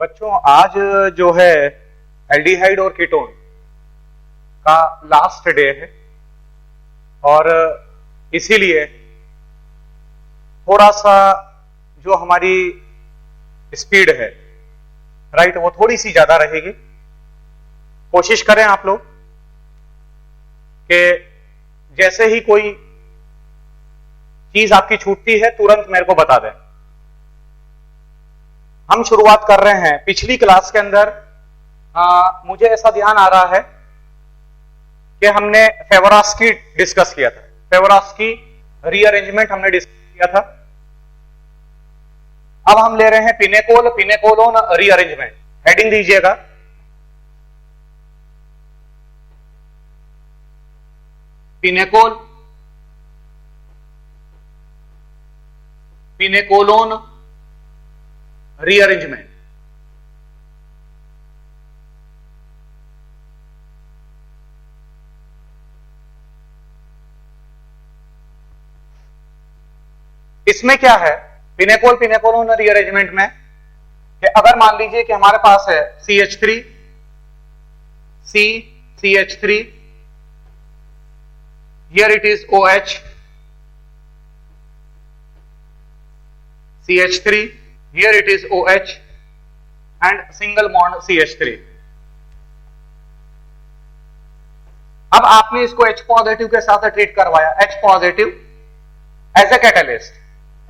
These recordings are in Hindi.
बच्चों आज जो है एल्डिहाइड और कीटोन का लास्ट डे है और इसीलिए थोड़ा सा जो हमारी स्पीड है राइट वो थोड़ी सी ज्यादा रहेगी। कोशिश करें आप लोग कि जैसे ही कोई चीज आपकी छूटती है तुरंत मेरे को बता दें। हम शुरुआत कर रहे हैं। पिछली क्लास के अंदर मुझे ऐसा ध्यान आ रहा है कि हमने फेवोरास्की डिस्कस किया था। फेवोरास्की रीअरेंजमेंट हमने डिस्कस किया था। अब हम ले रहे हैं पिनेकोल पिनेकोलोन रीअरेंजमेंट। हेडिंग दीजिएगा पिनेकोल पिनेकोलोन रीअरेंजमेंट। इसमें क्या है पिनेकोल पिनेकोलोन रीअरेंजमेंट में कि अगर मान लीजिए कि हमारे पास है CH3 CH3 here it is OH CH3 here it is OH and single bond CH3। अब आपने इसको H पॉजिटिव के साथ ट्रीट करवाया। H positive as a catalyst.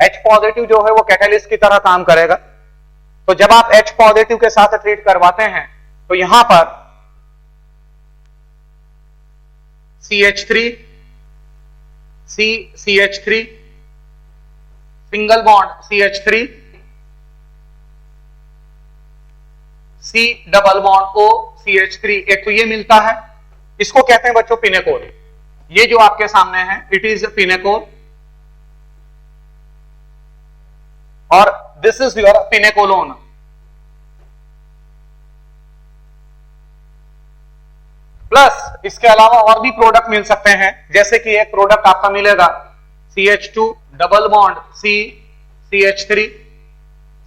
H positive जो है वो कैटलिस्ट की तरह काम करेगा। तो जब आप H पॉजिटिव के साथ ट्रीट करवाते हैं तो यहां पर CH3 CH3 single bond CH3 C double bond O CH3 एक तो ये मिलता है। इसको कहते हैं बच्चों पिनेकोल। ये जो आपके सामने है इट इज पिनेकोल और this is your pinacolone. Plus इसके अलावा और भी प्रोडक्ट मिल सकते हैं, जैसे कि एक प्रोडक्ट आपका मिलेगा CH2 double bond C CH3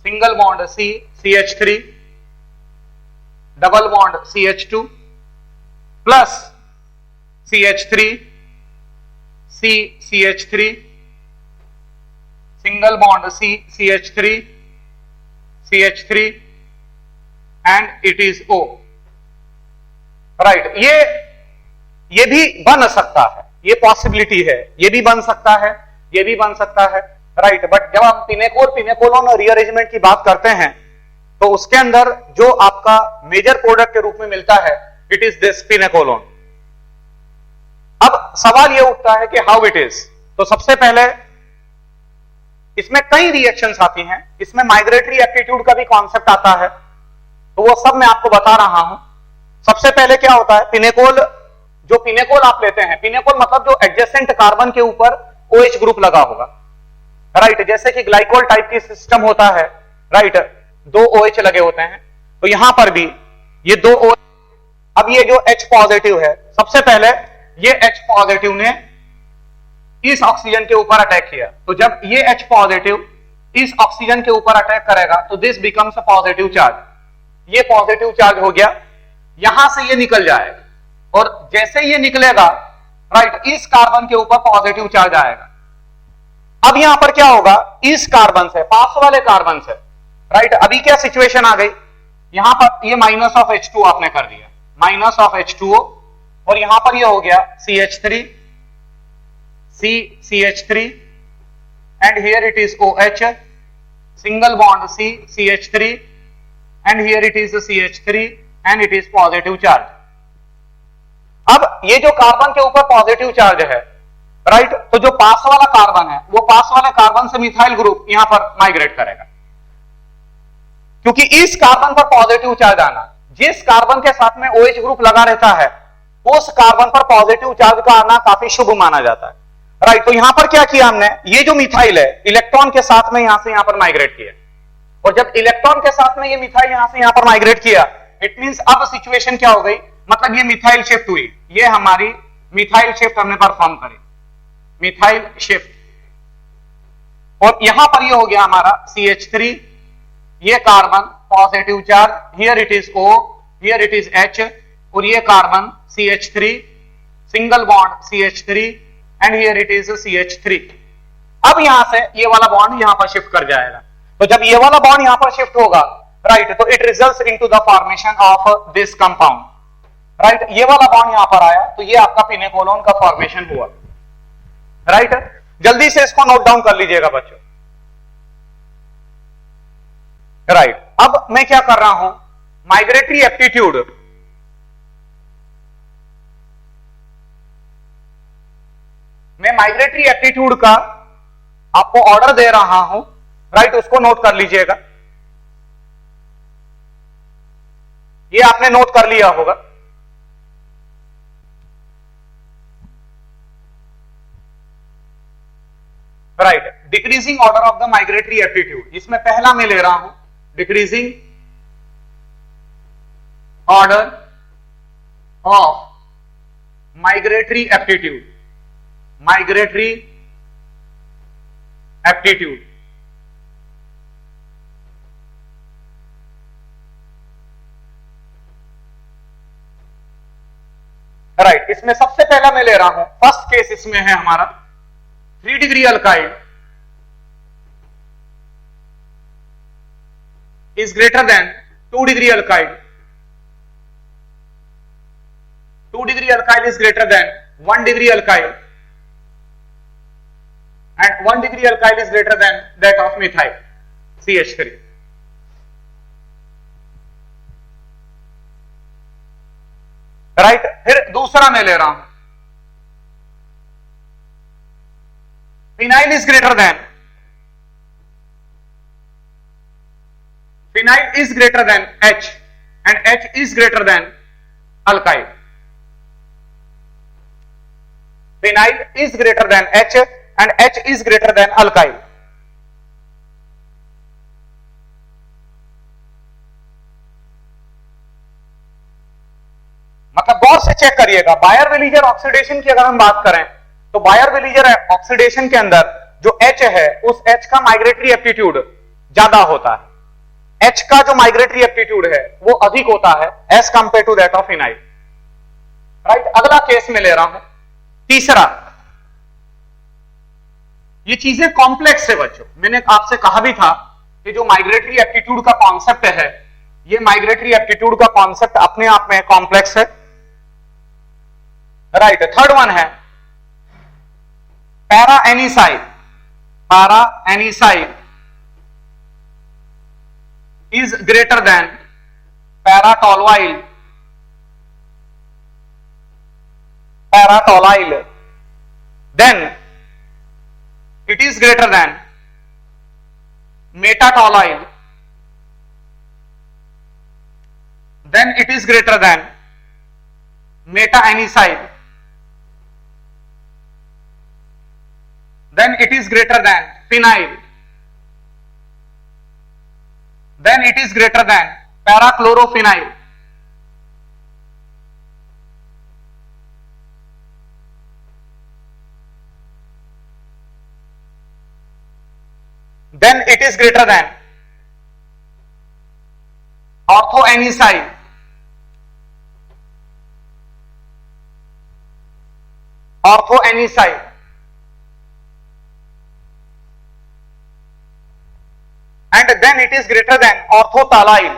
single bond C CH3 double bond CH2 plus CH3 C CH3 single bond C CH3 CH3 and it is O right. ये भी बन सकता है, ये पॉसिबिलिटी है, ये भी बन सकता है, ये भी बन सकता है राइट। बट जब हम पिनेकोल पिनेकोलोन और रीअरेंजमेंट की बात करते हैं तो उसके अंदर जो आपका मेजर प्रोडक्ट के रूप में मिलता है इट इज दिस पिनेकोलोन। अब सवाल यह उठता है कि हाउ इट इज। तो सबसे पहले इसमें कई रिएक्शंस आती हैं। इसमें माइग्रेटरी एप्टीट्यूड का भी कॉन्सेप्ट आता है, तो वो सब मैं आपको बता रहा हूं। सबसे पहले क्या होता है पिनेकोल, जो पिनेकोल आप लेते हैं, पिनेकोल मतलब जो एडजेसेंट कार्बन के ऊपर OH ग्रुप लगा होगा राइट। जैसे कि ग्लाइकोल टाइप की सिस्टम होता है राइट, दो OH लगे होते हैं। तो यहां पर भी ये दो OH। अब ये जो H पॉजिटिव है, सबसे पहले ये H पॉजिटिव ने इस ऑक्सीजन के ऊपर अटैक किया। तो जब ये H पॉजिटिव इस ऑक्सीजन के ऊपर अटैक करेगा तो this becomes a positive charge. ये पॉजिटिव चार्ज हो गया, यहां से ये निकल जाएगा और जैसे ये निकलेगा राइट इस कार्बन के ऊपर पॉजिटिव चार्ज आएगा। अब यहां पर क्या होगा, इस कार्बन से, पास वाले कार्बन से राइट, अभी क्या सिचुएशन आ गई, यहां पर ये माइनस ऑफ H2 आपने कर दिया, माइनस ऑफ H2O और यहां पर ये हो गया CH3 C CH3 and here it is OH single bond C CH3 and here it is CH3 and it is positive charge। अब ये जो कार्बन के ऊपर पॉजिटिव चार्ज है राइट, तो जो पास वाला कार्बन है वो पास वाले कार्बन से मिथाइल ग्रुप यहां पर माइग्रेट करेगा, क्योंकि इस कार्बन पर पॉजिटिव चार्ज आना, जिस कार्बन के साथ में OH ग्रुप लगा रहता है उस कार्बन पर पॉजिटिव चार्ज का आना काफी शुभ माना जाता है राइट। तो यहां पर क्या किया हमने, ये जो मिथाइल है इलेक्ट्रॉन के साथ में यहां से यहां पर माइग्रेट किया और जब इलेक्ट्रॉन के साथ में ये मिथाइल यहां से यहां पर माइग्रेट किया इट मींस अब सिचुएशन क्या हो गई, मतलब ये मिथाइल शिफ्ट हुई, ये हमारी मिथाइल शिफ्ट हमने परफॉर्म करी, मिथाइल शिफ्ट। और यहां पर ये हो गया हमारा CH3, ये carbon positive charge, here it is O, here it is H, और ये carbon CH3, single bond CH3, and here it is CH3। अब यहां से ये वाला बॉन्ड यहां पर शिफ्ट कर जाएगा, तो जब ये वाला बॉन्ड यहां पर शिफ्ट होगा, राइट, तो it results into the formation of this compound, right. ये वाला बॉन्ड यहां पर आया तो ये आपका पिनेकोलोन का फॉर्मेशन हुआ, राइट। जल्दी से इसको नोट डाउन कर लीजिएगा बच्चों, राइट। अब मैं क्या कर रहा हूं, माइग्रेटरी एप्टीट्यूड, मैं माइग्रेटरी एप्टीट्यूड का आपको ऑर्डर दे रहा हूं, राइट, उसको नोट कर लीजिएगा। ये आपने नोट कर लिया होगा, right. Decreasing order of the migratory aptitude, इसमें पहला मैं ले रहा हूं decreasing order of migratory aptitude, migratory aptitude, right. इसमें सबसे पहला मैं ले रहा हूं, फर्स्ट केस इसमें है हमारा 3 degree alkyl is greater than 2 degree alkyl, 2 degree alkyl is greater than 1 degree alkyl, and 1 degree alkyl is greater than that of methyl CH3, right. फिर दूसरा मैं ले रहा हूं, phenyl is greater than, phenyl is greater than H and H is greater than alkyl, phenyl is greater than H and H is greater than alkyl, मतलब गौर से चेक करिएगा। बायर-विलीजर ऑक्सीडेशन की अगर हम बात करें तो बायर-विलीजर ऑक्सीडेशन के अंदर जो H है उस H का माइग्रेटरी एप्टीट्यूड ज्यादा होता है, H का जो माइग्रेटरी एप्टीट्यूड है वो अधिक होता है as compare to that of phenyl, right. अगला केस में ले रहा हूं, तीसरा। ये चीजें कॉम्प्लेक्स है बच्चों, मैंने आपसे कहा भी था कि जो माइग्रेटरी एप्टीट्यूड का कॉन्सेप्ट है, ये माइग्रेटरी एप्टीट्यूड का कॉन्सेप्ट अपने आप में कॉम्प्लेक्स है, राइट। थर्ड वन है para anisyl, para anisyl is greater than paratoluene, paratoluene, then it is greater than metatoluene, then it is greater than meta-anisile, then it is greater than phenyl, then it is greater than parachlorophenyl, then it is greater than orthoanisile, orthoanisile, and then it is greater than orthotoluene,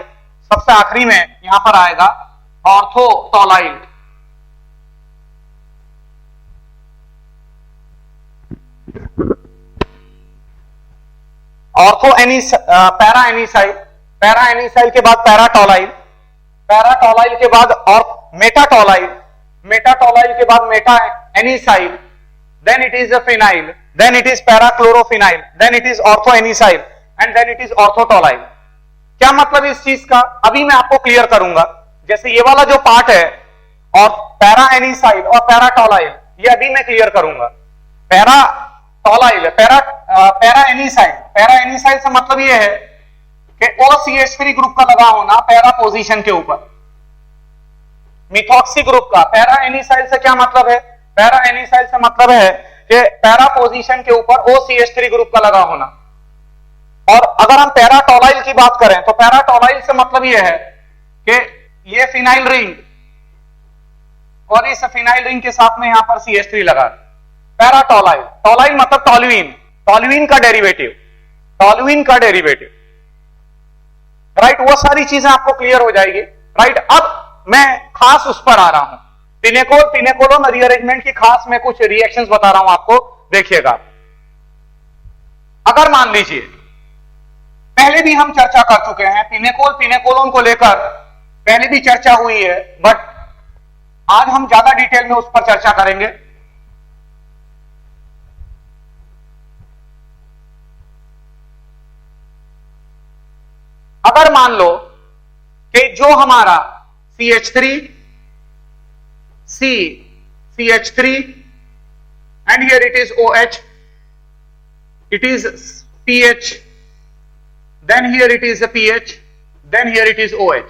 सबसे आखिरी में यहां पर आएगा orthotoluene, पैरा एनिसाइल, पैरा एनिसाइल के बाद पैराटोलाइल, पैराटोलाइल के बाद और मेटाटोलाइल, मेटाटोलाइल के बाद meta anisyl, then it is phenyl, then it is para chlorophenyl, then it is ortho anisyl and then it is ortho tolyl. क्या मतलब इस चीज का अभी मैं आपको क्लियर करूंगा। जैसे ये वाला जो पार्ट है और पैरा एनिसाइल और पैराटोलाइल, ये अभी मैं क्लियर करूंगा। पैराटोलाइल, पैरा एनिसाइल, पैरा एनिसाइल से मतलब ये है कि OCH3 ग्रुप का लगा होना पैरा पोजीशन के ऊपर। मिथॉक्सी ग्रुप का पैरा एनिसाइल से क्या मतलब है? पैरा एनिसाइल से मतलब है कि पैरा पोजीशन के ऊपर OCH3 ग्रुप का लगा होना। और अगर हम पैराटोलाइल की बात करें तो पैराटोलाइल से मतलब यह है कि ये फिनाइल रिंग और इस फिनाइल रिंग के साथ में यहां पर CH3 लगा। पैराटोलाइल, टोलाइल मतलब टोल्यूइन, टोल्यूइन का डेरिवेटिव, टोल्यूइन का डेरिवेटिव, राइट। वो सारी चीजें आपको क्लियर हो जाएगी, राइट। अब मैं खास उस पर आ रहा हूं, पिनेकोल पिनेकोलोन रीअरेंजमेंट की खास मैं कुछ रिएक्शंस बता रहा हूं आपको, देखिएगा। अगर मान लीजिए पहले भी हम चर्चा कर चुके हैं पिनेकोल पिनेकोलोन को लेकर, पहले भी चर्चा हुई है, बट आज हम ज्यादा डिटेल में उस पर चर्चा करेंगे। अगर मान लो कि जो हमारा CH3 CH3 and here it is OH, it is pH, then here it is a pH, then here it is OH।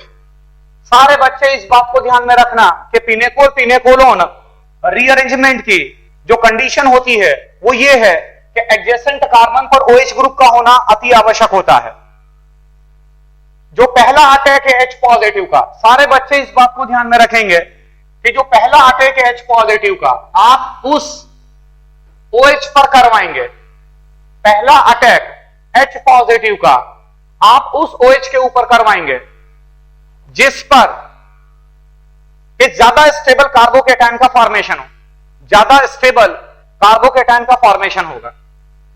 सारे बच्चे इस बात को ध्यान में रखना कि पिनेकोल पिनेकोलोन रीअरेंजमेंट की जो कंडीशन होती है वो ये है कि एडजेसेंट कार्बन पर OH ग्रुप का होना अति आवश्यक होता है। जो पहला अटैक है H पॉजिटिव का, सारे बच्चे इस बात को ध्यान में रखेंगे कि जो पहला अटैक है H पॉजिटिव का आप उस OH पर करवाएंगे। पहला अटैक H पॉजिटिव का आप उस OH के ऊपर करवाएंगे जिस पर एक ज्यादा स्टेबल कार्बोकेटायन का फॉर्मेशन हो, ज्यादा स्टेबल कार्बोकेटायन का फॉर्मेशन होगा।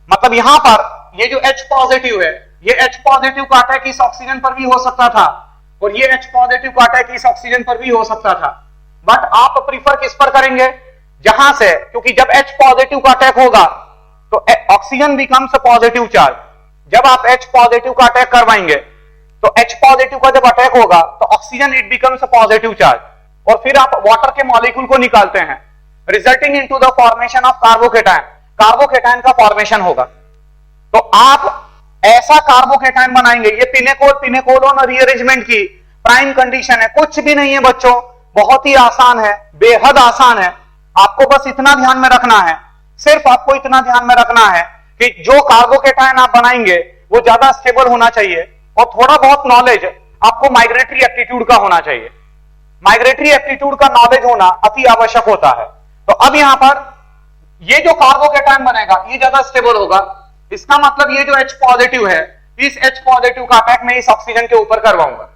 मतलब यहां पर ये जो H पॉजिटिव है, ये H पॉजिटिव का अटैक इस ऑक्सीजन पर भी हो सकता था और ये H पॉजिटिव का अटैक इस ऑक्सीजन पर भी हो सकता था, बट आप प्रीफर किस पर करेंगे? जहां से, क्योंकि जब H पॉजिटिव का अटैक होगा तो ऑक्सीजन बिकम्स पॉजिटिव चार्ज। जब आप H पॉजिटिव का अटैक करवाएंगे तो H पॉजिटिव का जब अटैक होगा तो oxygen it becomes positive charge और फिर आप वाटर के मॉलिक्यूल को निकालते हैं, resulting into the formation of carbocation. Carbocation का फॉर्मेशन होगा तो आप ऐसा कार्बोकेटायन बनाएंगे। ये पिनेकोल पिनेकोलोन रीअरेंजमेंट की प्राइम कंडीशन है, कुछ भी नहीं है बच्चों, बहुत ही आसान है, बेहद आसान है। आपको बस इतना ध्यान में रखना है, सिर्फ आपको इतना ध्यान में रखना है कि जो कार्बोकेटायन आप बनाएंगे वो ज्यादा स्टेबल होना चाहिए और थोड़ा बहुत नॉलेज आपको माइग्रेटरी एप्टीट्यूड का होना चाहिए। माइग्रेटरी एप्टीट्यूड का नॉलेज होना अति आवश्यक होता है। तो अब यहां पर ये जो कार्बोकेटायन बनेगा ये ज्यादा स्टेबल होगा, इसका मतलब ये जो H पॉजिटिव है, इस H पॉजिटिव का अटैक मैं इस ऑक्सीजन के ऊपर करवाऊंगा।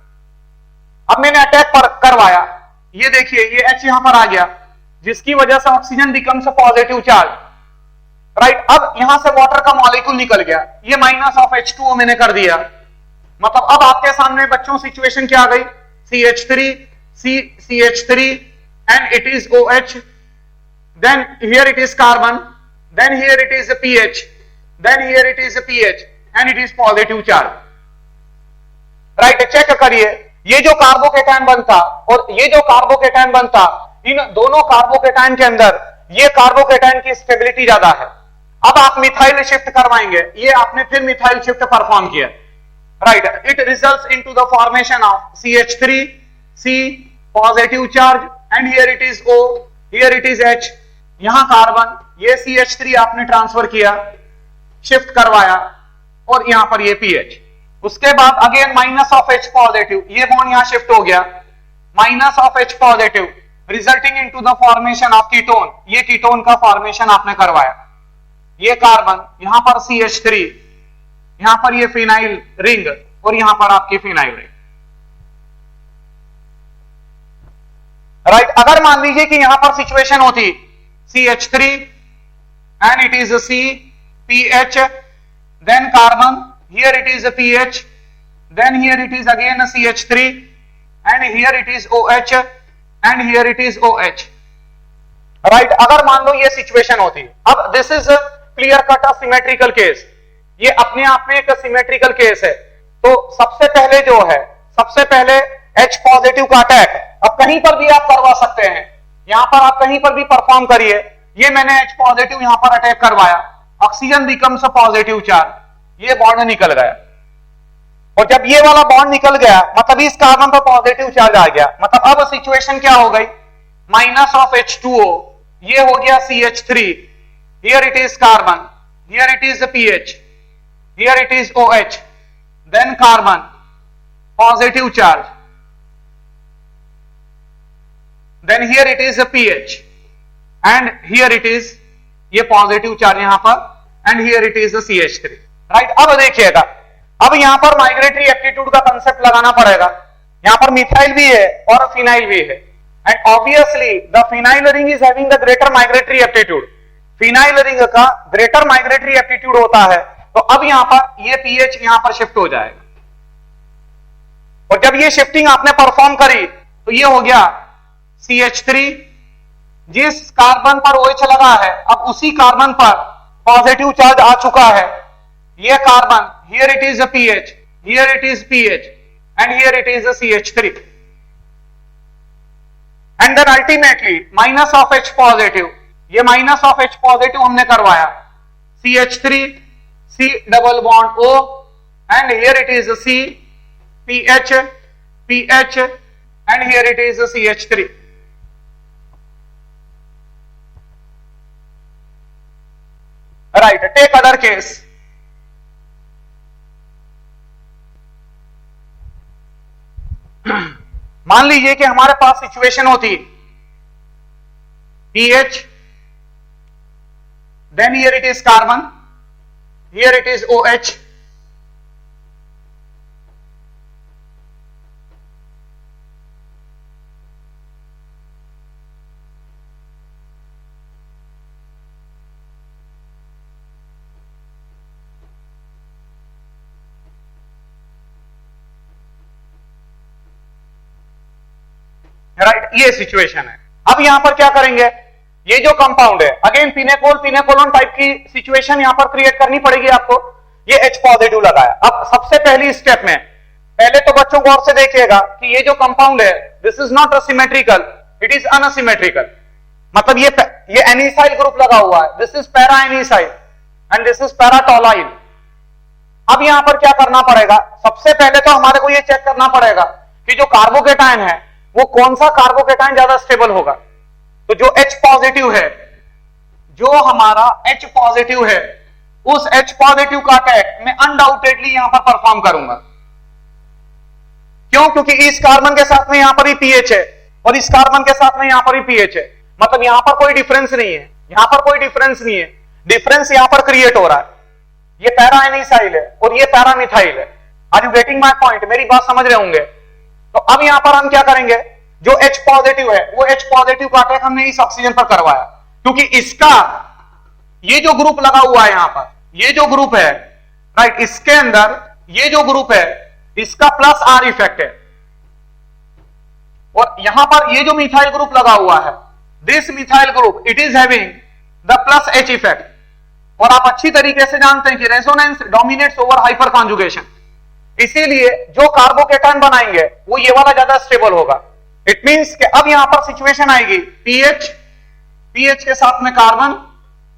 अब मैंने अटैक पर करवाया, ये देखिए ये H यहां पर आ गया जिसकी वजह से oxygen becomes positive charge, right. अब यहां से वाटर का मॉलिक्यूल निकल गया, ये माइनस ऑफ H2O मैंने कर दिया। मतलब अब आपके सामने बच्चों सिचुएशन क्या आ गई? CH3 and it is OH, then here it is carbon, then here it is a pH, then here it is a pH and it is positive charge, right. Check करिए, ये जो कार्बोकेटायन बनता और ये जो कार्बोकेटायन बनता, इन दोनों कार्बोकेटायन के अंदर ये कार्बोकेटायन की स्टेबिलिटी ज्यादा है। अब आप मिथाइल शिफ्ट करवाएंगे, ये आपने फिर मिथाइल शिफ्ट परफॉर्म किया, right. It results into the formation of CH3 C positive charge and here it is O, here it is H, यहां कार्बन, ये CH3 आपने ट्रांसफर किया, शिफ्ट करवाया और यहां पर ये pH। उसके बाद again minus of H positive, ये बॉन्ड यहां शिफ्ट हो गया, minus of H positive resulting into the formation of ketone, ये कीटोन का फॉर्मेशन आपने करवाया। ये कार्बन, यहां पर CH3, यहां पर ये फिनाइल रिंग और यहां पर आपकी फिनाइल रिंग, राइट। अगर मान लीजिए कि यहां पर सिचुएशन होती CH3 and it is a C pH, then carbon, here it is a pH, then here it is again a CH3 and here it is OH and here it is OH, right. अगर मान लो ये सिचुएशन होती, अब this is clear cut symmetrical case, ये अपने आप में एक सिमेट्रिकल केस है। तो सबसे पहले जो है, सबसे पहले H पॉजिटिव का अटैक अब कहीं पर भी आप करवा सकते हैं, यहां पर आप कहीं पर भी परफॉर्म करिए। ये मैंने H पॉजिटिव यहां पर अटैक करवाया, ऑक्सीजन बिकम्स पॉजिटिव चार्ज, ये बॉन्ड निकल गया और जब ये वाला बॉन्ड निकल गया मतलब इस कार्बन पर पॉजिटिव चार्ज आ गया। मतलब अब सिचुएशन क्या हो गई? माइनस ऑफ H2O, ये हो गया CH3, here it is carbon, here it is pH, here it is OH, then carbon, positive charge, then here it is a pH, and here it is ये पॉजिटिव चार्ज यहां पर, and here it is CH3, right. अब देखिएगा, अब यहां पर माइग्रेटरी एप्टीट्यूड का कंसेप्ट लगाना पड़ेगा। यहां पर मिथाइल भी है और फिनाइल भी है, and obviously the phenyl ring is having the greater migratory aptitude. Phenyl ring का ग्रेटर माइग्रेटरी एप्टीट्यूड होता है, तो अब यहां पर ये पीएच यहां पर शिफ्ट हो जाएगा, और जब ये शिफ्टिंग आपने परफॉर्म करी तो ये हो गया CH3। जिस कार्बन पर OH लगा है, अब उसी कार्बन पर पॉजिटिव चार्ज आ चुका है। ये carbon, here it is pH, here it is pH, and here it is CH3, and then ultimately minus of H positive, ये माइनस ऑफ H पॉजिटिव हमने करवाया, CH3, C double bond O, and here it is C, PH, PH, and here it is CH3। Right, take other case. मान लीजिए कि हमारे पास सिचुएशन होती pH, then here it is carbon, here it is OH, right, ये सिचुएशन है। अब यहां पर क्या करेंगे, ये जो कंपाउंड है, अगेन पिनेकोल पिनेकोलोन टाइप की सिचुएशन यहां पर क्रिएट करनी पड़ेगी आपको। ये H पॉजिटिव लगाया। अब सबसे पहली स्टेप में पहले तो बच्चों गौर से देखिएगा कि ये जो कंपाउंड है, this is not symmetrical, it is unsymmetrical. मतलब ये एनिसाइल ग्रुप लगा हुआ है, this is para anisyl and this is para tolyl. अब यहां पर क्या करना पड़ेगा, सबसे पहले तो हमारे को ये चेक करना पड़ेगा कि जो कार्बोकेटायन है वो कौन सा कार्बोकेटायन ज्यादा स्टेबल होगा। तो जो H पॉजिटिव है, जो हमारा H पॉजिटिव है, उस H पॉजिटिव का अटैक मैं अनडाउटेडली यहां पर परफॉर्म करूंगा। क्यों? क्योंकि इस कार्बन के साथ में यहां पर ही पीएच है और इस कार्बन के साथ में यहां पर ही पीएच है, मतलब यहां पर कोई डिफरेंस नहीं है, यहां पर कोई डिफरेंस नहीं है। डिफरेंस यहां पर क्रिएट हो रहा है, ये पैरा एनिसाइल है और ये पैरा मिथाइल है। Are you getting my point? मेरी बात समझ रहे होंगे। तो अब यहां पर हम क्या करेंगे, जो H पॉजिटिव है वो H पॉजिटिव का अटैक हमने इस ऑक्सीजन पर करवाया, क्योंकि इसका ये जो ग्रुप लगा हुआ है यहां पर, ये जो ग्रुप है, राइट, इसके अंदर ये जो ग्रुप है इसका प्लस R इफेक्ट है, और यहां पर ये जो मिथाइल ग्रुप लगा हुआ है, this methyl group it is having the plus H effect. और आप अच्छी तरीके से जानते हैं कि resonance dominates over hyper conjugation, इसीलिए जो कार्बोकेटायन बनाएंगे वो ये वाला ज्यादा स्टेबल होगा। इट मींस कि अब यहां पर सिचुएशन आएगी पीएच के साथ में कार्बन,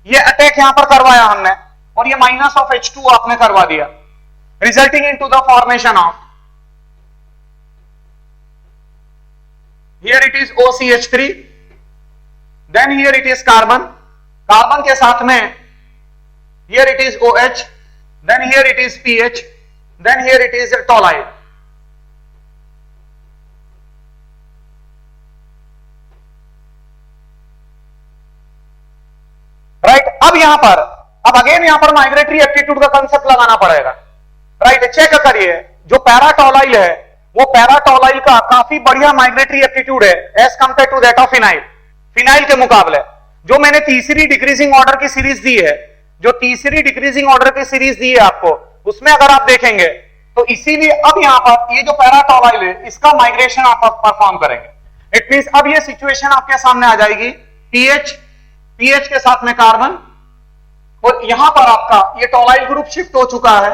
ये अटैक यहां पर करवाया हमने और ये माइनस ऑफ H2 आपने करवा दिया, resulting into the formation of, here it is OCH3, then here it is carbon, carbon के साथ में here it is OH, then here it is pH, then here it is tolyl. Right, अब यहां पर अगेन यहां पर माइग्रेटरी एप्टीट्यूड का कंसेप्ट लगाना पड़ेगा। राइट, चेक करिए, जो पैराटोलाइल है वो पैराटोलाइल का काफी बढ़िया माइग्रेटरी एप्टीट्यूड है as compare to that of phenyl. Phenyl के मुकाबले जो मैंने तीसरी डिक्रीजिंग ऑर्डर की सीरीज दी है, जो तीसरी डिक्रीजिंग ऑर्डर की सीरीज दी है आपको, उसमें अगर आप देखेंगे तो इसीलिए अब यहां पर ये जो पैराटोलाइल है इसका माइग्रेशन आप परफॉर्म करेंगे। इट मींस अब ये सिचुएशन आपके सामने आ जाएगी, पीएच के साथ में कार्बन, और यहां पर आपका ये टोलाइल ग्रुप शिफ्ट हो चुका है,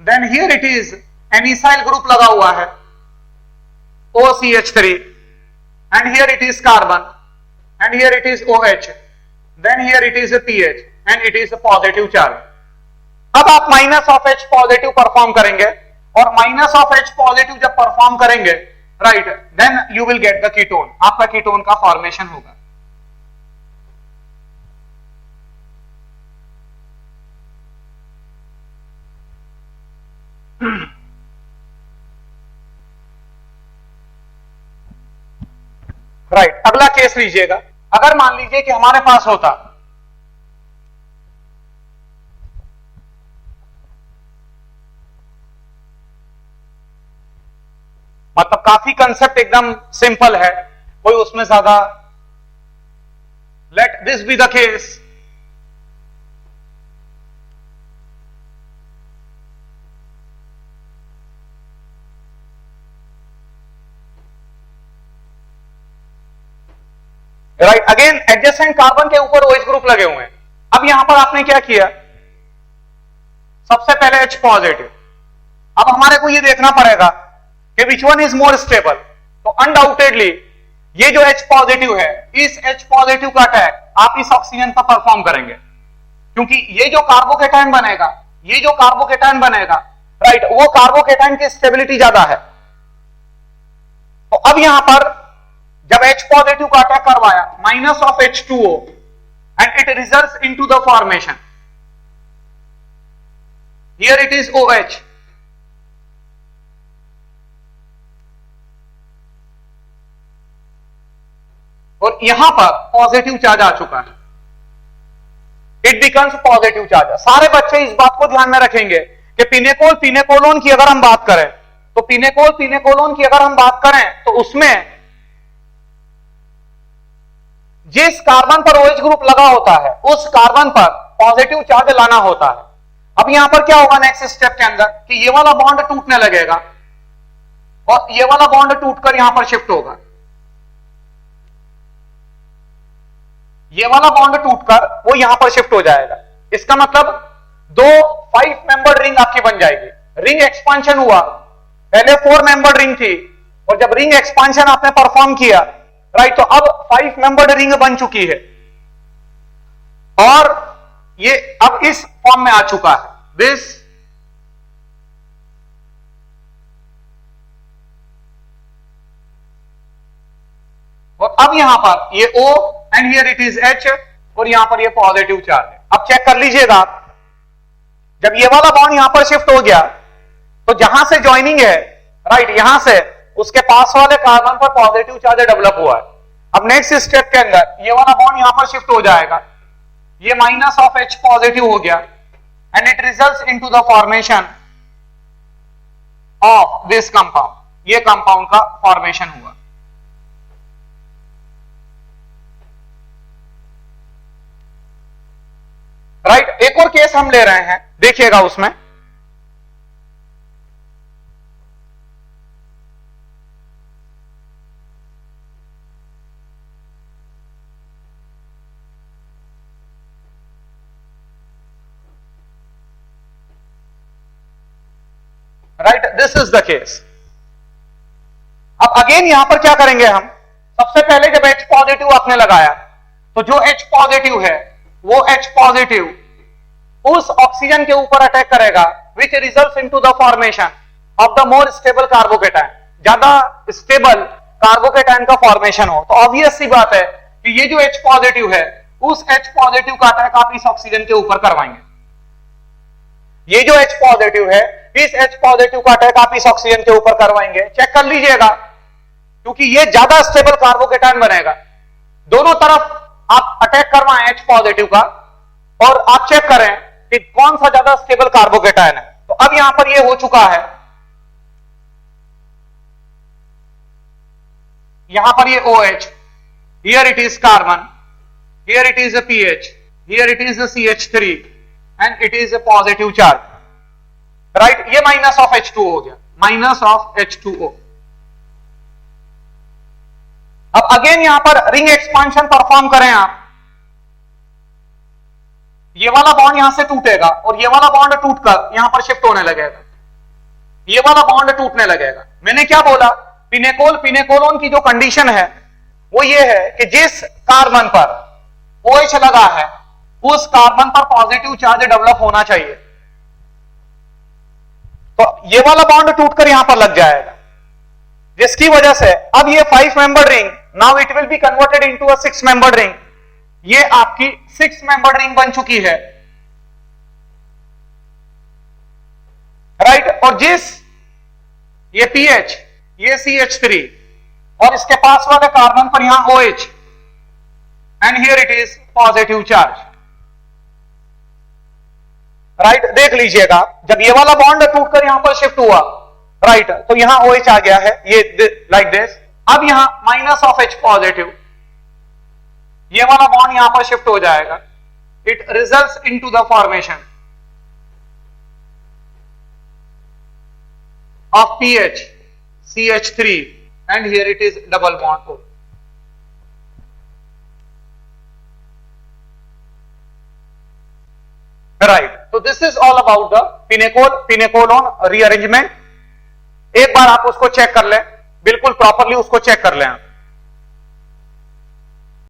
then here it is anisyl group लगा हुआ है OCH3, and here it is carbon, and here it is OH, then here it is pH, and it is positive charge. अब आप minus of H positive perform करेंगे, और माइनस ऑफ H पॉजिटिव जब परफॉर्म करेंगे, right, then you will get the ketone, आपका कीटोन का फॉर्मेशन होगा। राइट, अगला केस लीजिएगा। अगर मान लीजिए कि हमारे पास होता मतलब काफी कंसेप्ट एकदम सिंपल है, कोई उसमें ज्यादा, let this be the case right. Again adjacent carbon के ऊपर OH ग्रुप लगे हुए हैं। अब यहां पर आपने क्या किया, सबसे पहले H पॉजिटिव। अब हमारे को ये देखना पड़ेगा कि which one is more stable. तो अनडाउटेडली ये जो H पॉजिटिव है, इस H पॉजिटिव का अटैक आप इस ऑक्सीजन पर परफॉर्म करेंगे, क्योंकि ये जो कार्बोकेटायन बनेगा, ये जो कार्बोकेटायन बनेगा, राइट, वो कार्बोकेटायन की स्टेबिलिटी ज्यादा है। तो अब यहां पर जब H पॉजिटिव का अटैक करवाया, minus of H2O and it results into the formation, here it is OH, और यहां पर पॉजिटिव चार्ज आ चुका है, इट बिकम्स पॉजिटिव चार्ज। सारे बच्चे इस बात को ध्यान में रखेंगे कि पिनेकोल पिनेकोलोन की अगर हम बात करें, तो पिनेकोल पिनेकोलोन की अगर हम बात करें तो उसमें जिस कार्बन पर OH ग्रुप लगा होता है, उस कार्बन पर पॉजिटिव चार्ज लाना होता है। अब यहां पर क्या होगा नेक्स्ट स्टेप के अंदर, कि ये वाला बॉन्ड टूटने लगेगा और ये वाला बॉन्ड टूटकर यहां पर शिफ्ट होगा, ये वाला बॉन्ड टूटकर वो यहां पर शिफ्ट हो जाएगा। इसका मतलब दो 5 मेंबर्ड रिंग आपकी बन जाएगी। रिंग एक्सपांशन हुआ, पहले 4 मेंबर्ड रिंग थी, और जब रिंग एक्सपांशन आपने परफॉर्म किया, राइट, तो अब 5 मेंबर्ड रिंग बन चुकी है, और ये अब इस फॉर्म में आ चुका है, दिस और अब यहां पर ये O and here it is H, और यहां पर ये पॉजिटिव चार्ज है। अब चेक कर लीजिएगा, जब ये वाला बॉन्ड यहां पर शिफ्ट हो गया, तो जहां से ज्वाइनिंग है, राइट, यहां से उसके पास वाले कार्बन पर पॉजिटिव चार्ज डेवलप हुआ है। अब नेक्स्ट स्टेप के अंदर ये वाला बॉन्ड यहां पर शिफ्ट हो जाएगा, ये माइनस ऑफ H पॉजिटिव हो गया, and it results into the formation of this compound, ये कंपाउंड का फॉर्मेशन हुआ। राइट, एक और केस हम ले रहे हैं, देखिएगा उसमें right, this is the case. अब अगेन यहां पर क्या करेंगे हम, सबसे पहले जब H पॉजिटिव आपने लगाया, तो जो H पॉजिटिव है वो H पॉजिटिव उस ऑक्सीजन के ऊपर अटैक करेगा, which results into the formation of the more stable carbocation. ज्यादा स्टेबल कार्बोकेटायन का फॉर्मेशन हो, तो ऑब्वियस सी बात है कि ये जो H पॉजिटिव है, उस H पॉजिटिव का अटैक आप इस ऑक्सीजन के ऊपर करवाएंगे। ये जो H पॉजिटिव है, इस H पॉजिटिव का अटैक आप इस ऑक्सीजन के ऊपर करवाएंगे। चेक कर लीजिएगा, क्योंकि ये ज्यादा स्टेबल कार्बोकेटायन बनेगा। दोनों तरफ आप अटैक करवाएं H पॉजिटिव का, और आप चेक करें कि कौन सा ज्यादा स्टेबल कार्बोकेटायन है। तो अब यहां पर ये हो चुका है, यहां पर ये OH, here it is carbon, here it is a pH, here it is a CH3 and it is a positive charge, right? ये माइनस ऑफ H2O हो गया, माइनस ऑफ H2O। अब अगेन यहां पर रिंग एक्सपांशन परफॉर्म करें आप, ये वाला बॉन्ड यहां से टूटेगा और ये वाला बॉन्ड टूटकर यहां पर शिफ्ट होने लगेगा, ये वाला बॉन्ड टूटने लगेगा। मैंने क्या बोला, पिनेकोल पिनेकोलोन की जो कंडीशन है वो ये है कि जिस कार्बन पर OH लगा है, उस कार्बन पर पॉजिटिव चार्ज डेवलप होना चाहिए। तो ये वाला बॉन्ड टूटकर यहां पर लग जाएगा, जिसकी वजह से अब ये 5 member ring, now it will be converted into a 6 member ring. ये आपकी 6 मेंबर रिंग बन चुकी है, राइट। और जिस ये pH, ये CH3 और इसके पास वाले कार्बन पर यहां OH and here it is positive charge, right. देख लीजिएगा जब ये वाला बॉन्ड टूटकर यहां पर शिफ्ट हुआ, राइट, तो यहां OH आ गया है, ये लाइक दिस। अब यहां माइनस ऑफ H पॉजिटिव, ये वाला बॉन्ड यहां पर शिफ्ट हो जाएगा। It results into the formation of pH CH3 and here it is double bond O. Right. So this is all about the pinacolone rearrangement. एक बार आप उसको चेक कर लें, बिल्कुल प्रॉपरली उसको चेक कर लें।